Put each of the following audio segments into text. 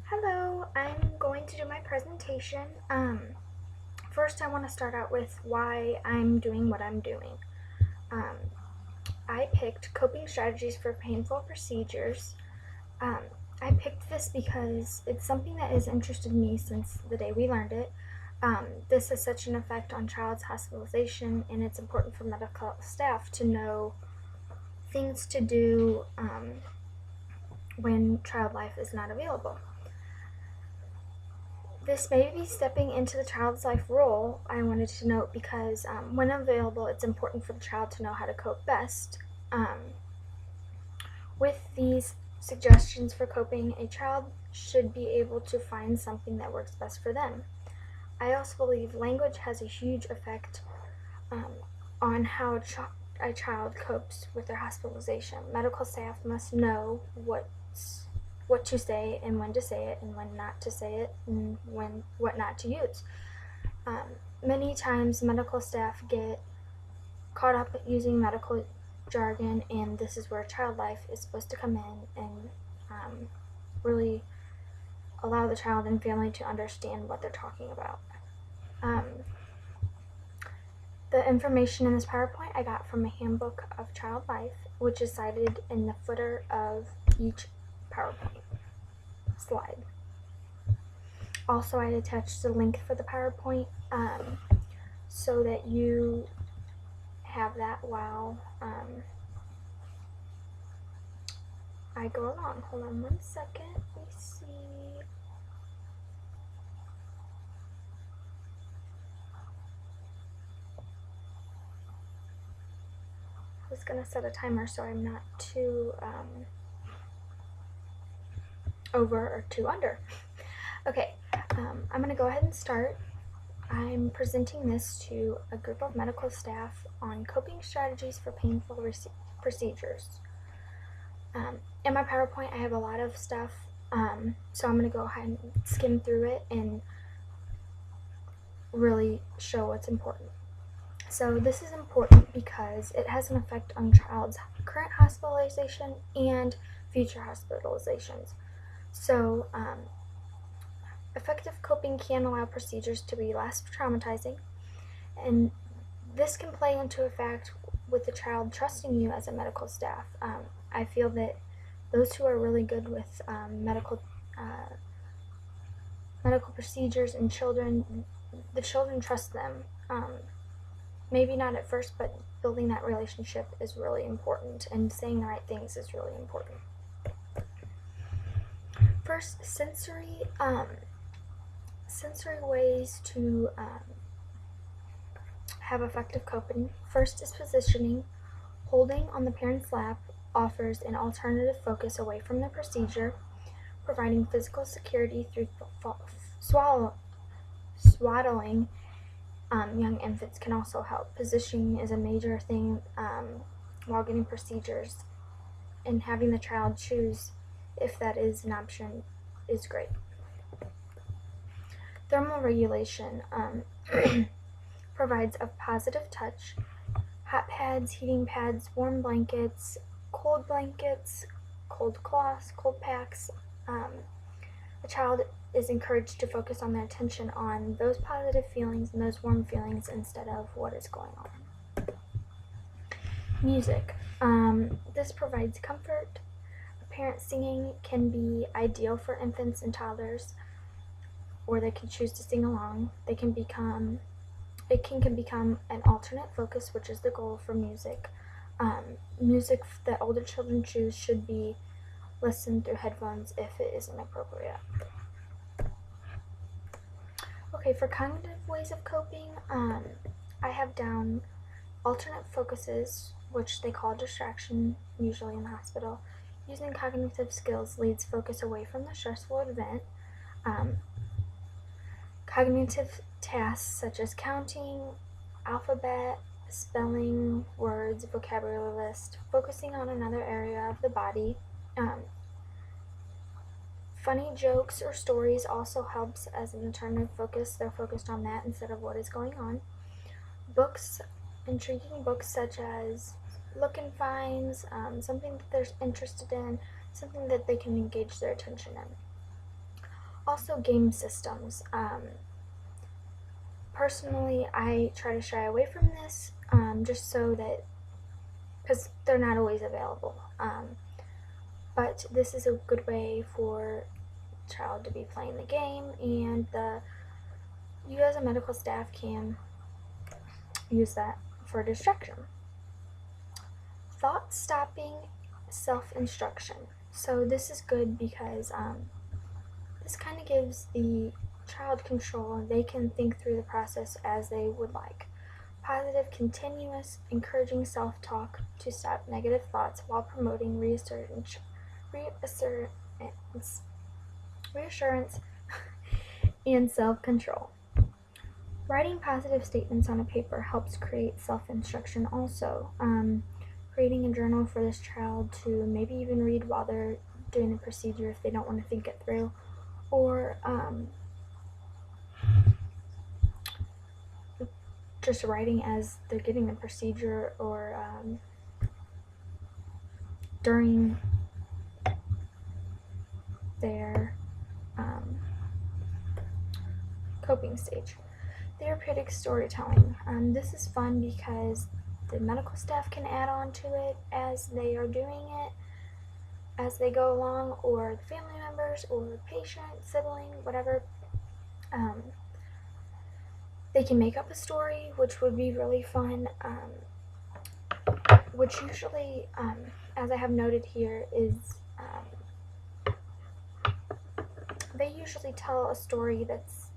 Hello, I'm going to do my presentation. First, I want to start out with why I'm doing what I'm doing. Um, I picked coping strategies for painful procedures. Um, I picked this because it's something that has interested me since the day we learned it. This has such an effect on child's hospitalization, and it's important for medical staff to know things to do when child life is not available. This may be stepping into the child's life role, I wanted to note, because when available, it's important for the child to know how to cope best. With these suggestions for coping, a child should be able to find something that works best for them. I also believe language has a huge effect um, on how a child copes with their hospitalization. Medical staff must know what to say and when to say it and when not to say it and what not to use. Many times medical staff get caught up using medical jargon, and this is where child life is supposed to come in and really allow the child and family to understand what they're talking about. The information in this PowerPoint I got from a handbook of child life, which is cited in the footer of each PowerPoint slide. Also, I attached the link for the PowerPoint so that you have that while I go along. Hold on one second. Let me see. I was going to set a timer so I'm not too over or too under. Okay, I'm going to go ahead and start. I'm presenting this to a group of medical staff on coping strategies for painful procedures. In my PowerPoint, I have a lot of stuff, so I'm going to go ahead and skim through it and really show what's important. So this is important because it has an effect on child's current hospitalization and future hospitalizations. So effective coping can allow procedures to be less traumatizing, and this can play into effect with the child trusting you as a medical staff. I feel that those who are really good with medical procedures and the children trust them. Maybe not at first, but building that relationship is really important, and saying the right things is really important. First, sensory ways to have effective coping. First is positioning. Holding on the parent's lap offers an alternative focus away from the procedure. Providing physical security through swaddling young infants can also help. Positioning is a major thing while getting procedures, and having the child choose if that is an option is great. Thermal regulation provides a positive touch. Hot pads, heating pads, warm blankets, cold cloths, cold packs. The child is encouraged to focus on their attention on those positive feelings and those warm feelings instead of what is going on. Music. This provides comfort. Parent singing can be ideal for infants and toddlers, or they can choose to sing along. It can become an alternate focus, which is the goal for music. Music that older children choose should be listened through headphones if it isn't appropriate. Okay, for cognitive ways of coping, I have down alternate focuses, which they call distraction, usually in the hospital. Using cognitive skills leads focus away from the stressful event. Cognitive tasks such as counting, alphabet, spelling, words, vocabulary list, focusing on another area of the body. Funny jokes or stories also helps as an alternative focus. They're focused on that instead of what is going on. Books, intriguing books such as Look and Finds, something that they're interested in, something that they can engage their attention in. Also, game systems. Personally, I try to shy away from this, just so that, because they're not always available. But this is a good way for child to be playing the game, and you as a medical staff can use that for distraction. Thought stopping self-instruction. So this is good because this kind of gives the child control, and they can think through the process as they would like. Positive, continuous, encouraging self-talk to stop negative thoughts while promoting reassurance and self-control. Writing positive statements on a paper helps create self-instruction also. Creating a journal for this child to maybe even read while they're doing the procedure if they don't want to think it through, or just writing as they're getting the procedure, or during their coping stage. Therapeutic storytelling. This is fun because the medical staff can add on to it as they are doing it, as they go along, or the family members, or patient, sibling, whatever. They can make up a story, which would be really fun, which usually, as I have noted here, is they usually tell a story that's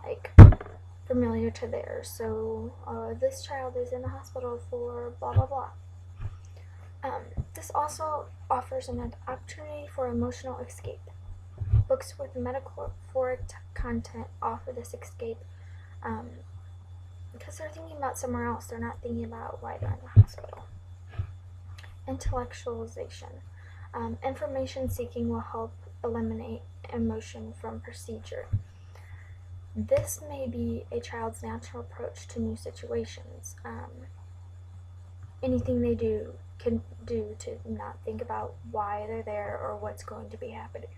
like familiar to theirs. So this child is in the hospital for blah blah blah. This also offers an opportunity for emotional escape. Books with metaphoric content offer this escape because they're thinking about somewhere else. They're not thinking about why they're in the hospital. Intellectualization. Information seeking will help eliminate emotion from procedure. This may be a child's natural approach to new situations. Anything they do can do to not think about why they're there or what's going to be happening.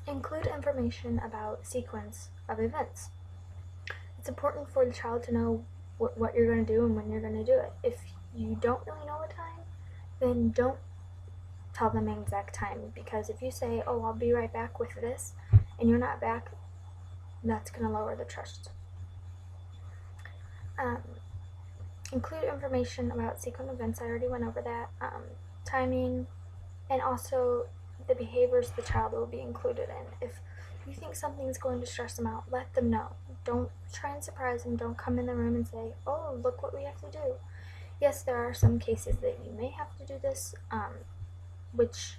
Include information about sequence of events. It's important for the child to know what you're going to do and when you're going to do it. If you don't really know a time, then don't tell them an exact time, because if you say, oh, I'll be right back with this, and you're not back, that's going to lower the trust. Include information about sequence events. I already went over that. Timing, and also the behaviors the child will be included in. If you think something's going to stress them out, let them know. Don't try and surprise them. Don't come in the room and say, oh, look what we have to do. Yes, there are some cases that you may have to do this, which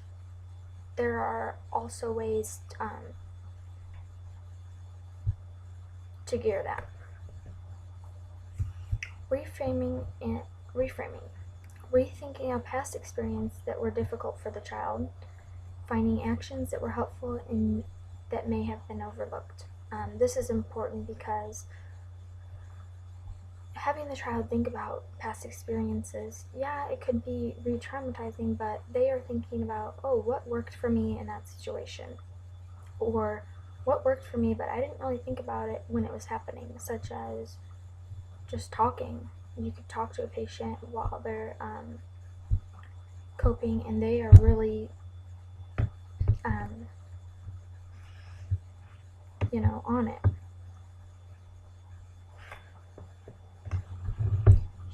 there are also ways to gear that. Reframing. Rethinking a past experience that were difficult for the child. Finding actions that were helpful and that may have been overlooked. This is important because having the child think about past experiences, yeah, it could be re-traumatizing, but they are thinking about, oh, what worked for me in that situation? Or what worked for me, but I didn't really think about it when it was happening, such as just talking. You could talk to a patient while they're coping, and they are really on it.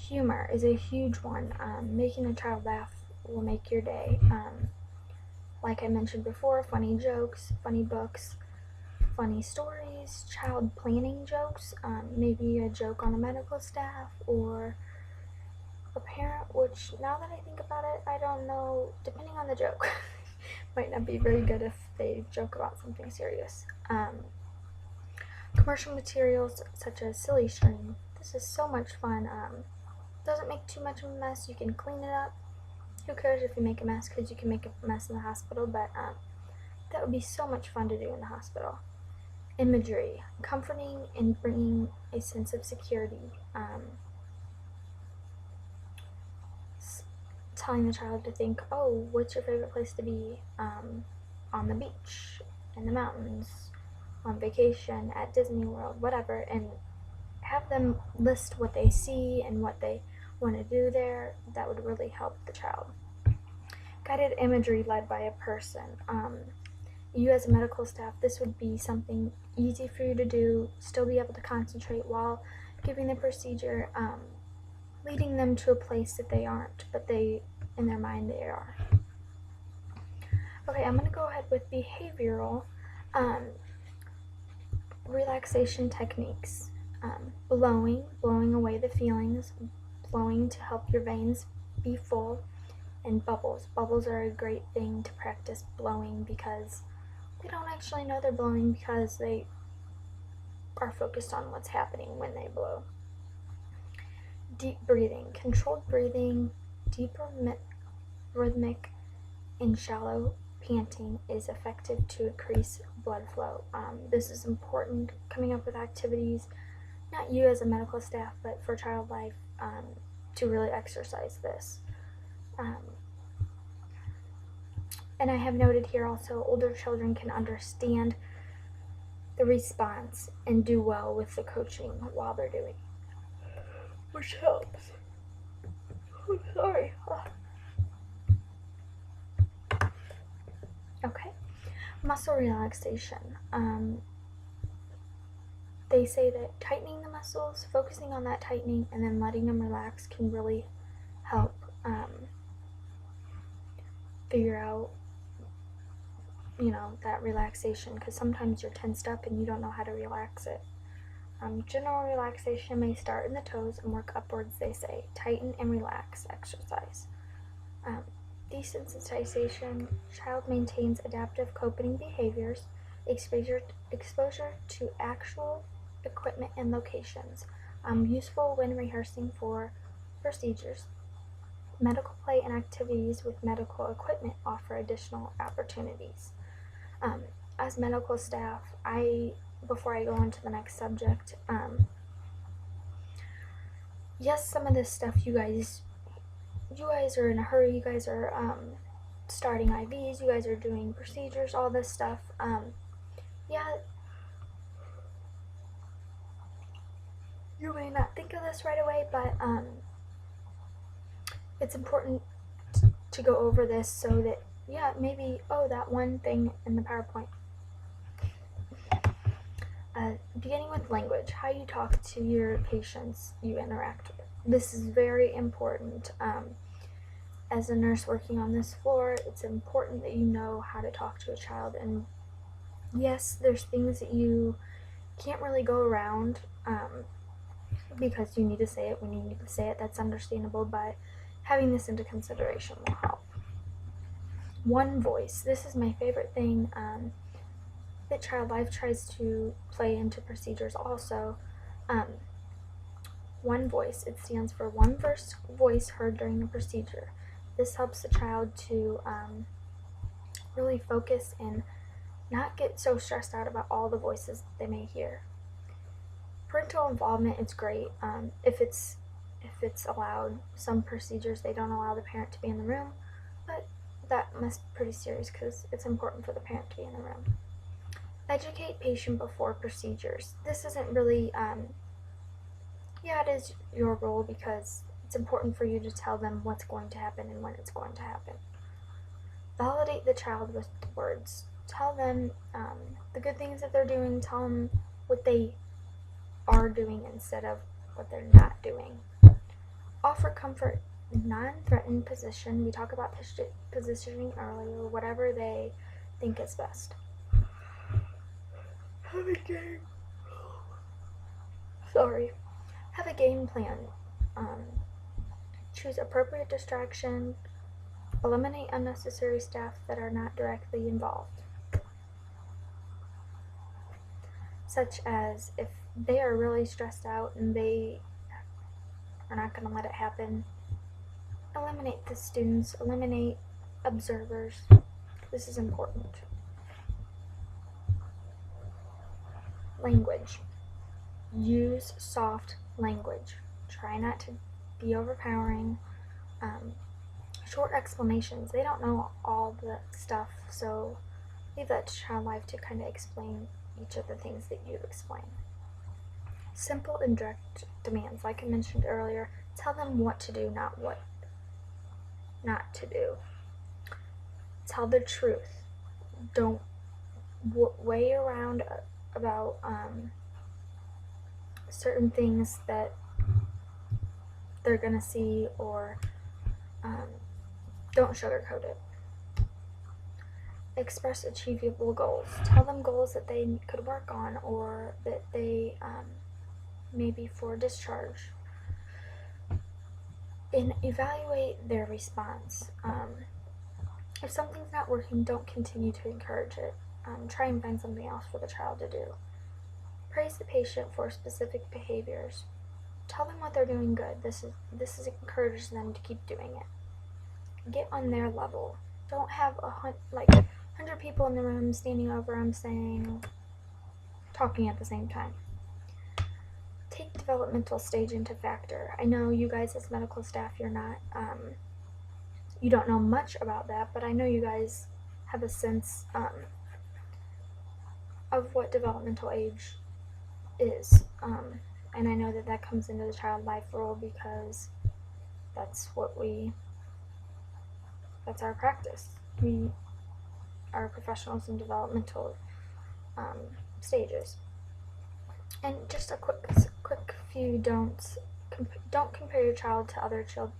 Humor is a huge one. Making a child laugh will make your day. Like I mentioned before, funny jokes, funny books, funny stories, child planning jokes, maybe a joke on a medical staff or a parent, which now that I think about it, I don't know, depending on the joke, might not be very good if they joke about something serious. Commercial materials such as silly string. This is so much fun. Doesn't make too much of a mess. You can clean it up. Who cares if you make a mess, because you can make a mess in the hospital, but that would be so much fun to do in the hospital. Imagery, comforting and bringing a sense of security. telling the child to think, oh, what's your favorite place to be? On the beach, in the mountains, on vacation, at Disney World, whatever, and have them list what they see and what they want to do there. That would really help the child. Guided imagery led by a person. You as a medical staff, this would be something easy for you to do, still be able to concentrate while giving the procedure, leading them to a place that they aren't, but they, in their mind, they are. Okay, I'm going to go ahead with behavioral relaxation techniques. Blowing away the feelings, blowing to help your veins be full, and bubbles. Bubbles are a great thing to practice blowing because they don't actually know they're blowing because they are focused on what's happening when they blow. Deep breathing. Controlled breathing, deep rhythmic, and shallow panting is effective to increase blood flow. This is important coming up with activities, not you as a medical staff, but for child life, to really exercise this. And I have noted here also, older children can understand the response and do well with the coaching while they're doing it, which helps. I'm sorry. Okay. Muscle relaxation. They say that tightening the muscles, focusing on that tightening, and then letting them relax can really help figure out, that relaxation, because sometimes you're tensed up and you don't know how to relax it. General relaxation may start in the toes and work upwards, they say. Tighten and relax exercise. Desensitization. Child maintains adaptive coping behaviors. Exposure to actual equipment and locations. Useful when rehearsing for procedures. Medical play and activities with medical equipment offer additional opportunities. As medical staff, before I go on to the next subject, yes, some of this stuff you guys are in a hurry, you guys are starting IVs, you guys are doing procedures, all this stuff. Yeah, you may not think of this right away, but it's important to go over this so that, maybe, that one thing in the PowerPoint. Beginning with language, how you talk to your patients you interact with. This is very important. As a nurse working on this floor, it's important that you know how to talk to a child. And yes, there's things that you can't really go around because you need to say it when you need to say it. That's understandable, but having this into consideration will help. One voice. This is my favorite thing that Child Life tries to play into procedures also. One voice. It stands for one voice heard during the procedure. This helps the child to really focus and not get so stressed out about all the voices they may hear. Parental involvement is great if it's allowed. Some procedures they don't allow the parent to be in the room, but that must be pretty serious because it's important for the parent to be in the room. Educate patient before procedures. This isn't really, it is your role because it's important for you to tell them what's going to happen and when it's going to happen. Validate the child with words. Tell them the good things that they're doing. Tell them what they are doing instead of what they're not doing. Offer comfort, non-threatened position. We talked about positioning earlier, whatever they think is best. Have a game plan. Choose appropriate distraction. Eliminate unnecessary staff that are not directly involved. Such as if they are really stressed out and they are not going to let it happen, eliminate the students, eliminate observers. This is important. Language. Use soft language. Try not to be overpowering. short explanations. They don't know all the stuff, so leave that to Child Life to kind of explain each of the things that you explain. Simple and direct demands, like I mentioned earlier, tell them what to do, not what not to do. Tell the truth. Don't weigh around about certain things that they're gonna see, or don't sugarcoat it. Express achievable goals. Tell them goals that they could work on, or that they maybe for discharge. And evaluate their response. If something's not working, don't continue to encourage it. Try and find something else for the child to do. Praise the patient for specific behaviors. Tell them what they're doing good. This encourages them to keep doing it. Get on their level. Don't have 100 people in the room standing over them talking at the same time. Take developmental stage into factor. I know you guys as medical staff, you're not, you don't know much about that, but I know you guys have a sense of what developmental age is. And I know that comes into the Child Life role because that's our practice. We are professionals in developmental stages. And just a quick few don'ts. Don't compare your child to other children.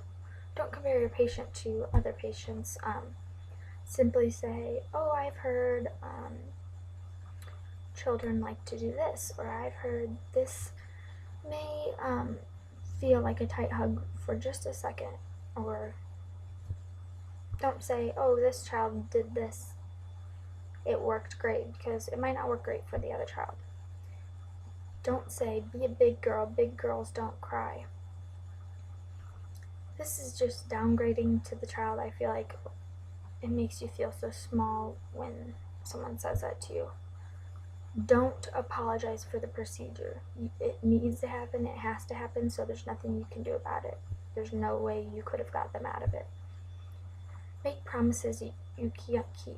Don't compare your patient to other patients. Simply say, oh, I've heard children like to do this, or I've heard this may feel like a tight hug for just a second. Or don't say, oh, this child did this, it worked great, because it might not work great for the other child. Don't say, be a big girl, big girls don't cry. This is just downgrading to the child. I feel like it makes you feel so small when someone says that to you. Don't apologize for the procedure. It needs to happen, it has to happen, so there's nothing you can do about it. There's no way you could have got them out of it. Make promises you can't keep.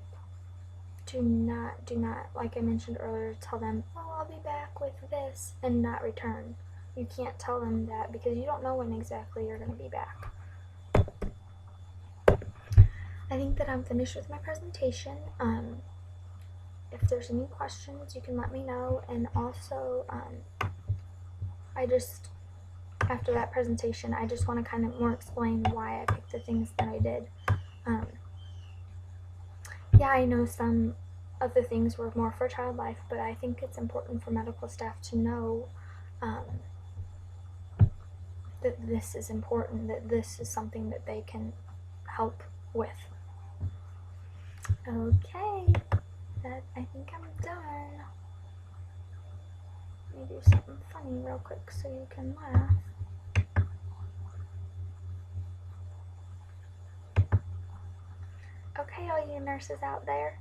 Do not, like I mentioned earlier, tell them, oh, I'll be back with this, and not return. You can't tell them that because you don't know when exactly you're going to be back. I think that I'm finished with my presentation. If there's any questions, you can let me know. And also, after that presentation, I just want to kind of more explain why I picked the things that I did. Yeah, I know some of the things were more for Child Life, but I think it's important for medical staff to know that this is important, that this is something that they can help with. Okay, I think I'm done. Let me do something funny real quick so you can laugh. Okay, all you nurses out there,